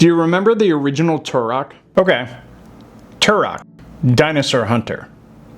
Do you remember the original Turok? Okay. Turok Dinosaur Hunter.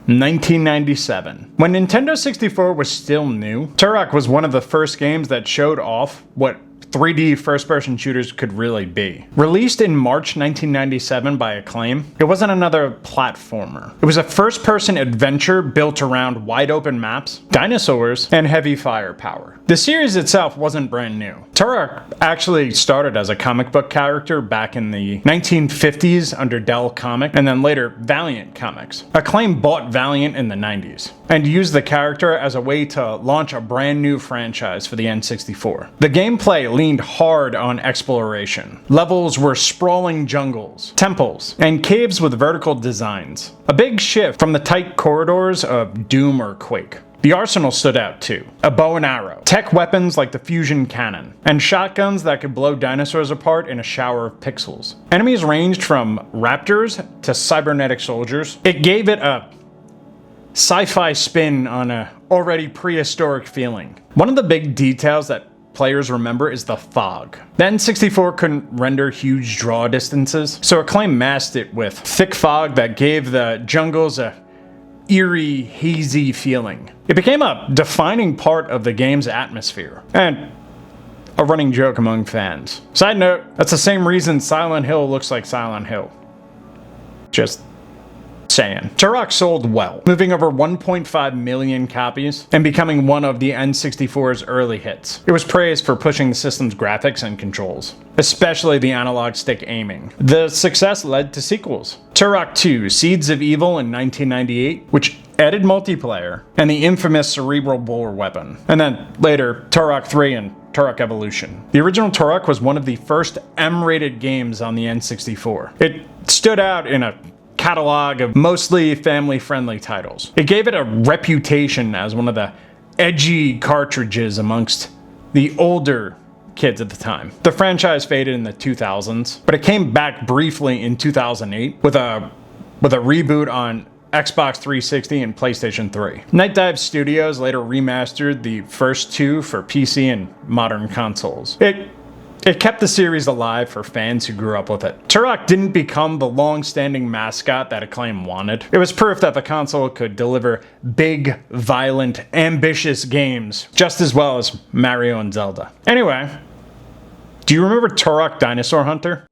1997. When Nintendo 64 was still new, Turok was one of the first games that showed off what 3D first-person shooters could really be. Released in March 1997 by Acclaim, it wasn't another platformer. It was a first-person adventure built around wide-open maps, dinosaurs, and heavy firepower. The series itself wasn't brand new. Turok actually started as a comic book character back in the 1950s under Dell Comics, and then later Valiant Comics. Acclaim bought Valiant in the 90s, and used the character as a way to launch a brand new franchise for the N64. The gameplay leaned hard on exploration. Levels were sprawling jungles, temples, and caves with vertical designs. A big shift from the tight corridors of Doom or Quake. The arsenal stood out too. A bow and arrow, tech weapons like the fusion cannon, and shotguns that could blow dinosaurs apart in a shower of pixels. Enemies ranged from raptors to cybernetic soldiers. It gave it a sci-fi spin on a already prehistoric feeling. One of the big details that players remember is the fog. The N64 couldn't render huge draw distances, so Acclaim masked it with thick fog that gave the jungles a eerie, hazy feeling. It became a defining part of the game's atmosphere, and a running joke among fans. Side note, that's the same reason Silent Hill looks like Silent Hill. Just saying. Turok sold well, moving over 1.5 million copies and becoming one of the N64's early hits. It was praised for pushing the system's graphics and controls, especially the analog stick aiming. The success led to sequels. Turok 2: Seeds of Evil in 1998, which added multiplayer, and the infamous cerebral bore weapon. And then later, Turok 3 and Turok Evolution. The original Turok was one of the first M-rated games on the N64. It stood out in a catalog of mostly family-friendly titles. It gave it a reputation as one of the edgy cartridges amongst the older kids at the time. The franchise faded in the 2000s, but it came back briefly in 2008 with a reboot on Xbox 360 and PlayStation 3. Night Dive Studios later remastered the first two for PC and modern consoles. It kept the series alive for fans who grew up with it. Turok didn't become the long-standing mascot that Acclaim wanted. It was proof that the console could deliver big, violent, ambitious games just as well as Mario and Zelda. Anyway, do you remember Turok Dinosaur Hunter?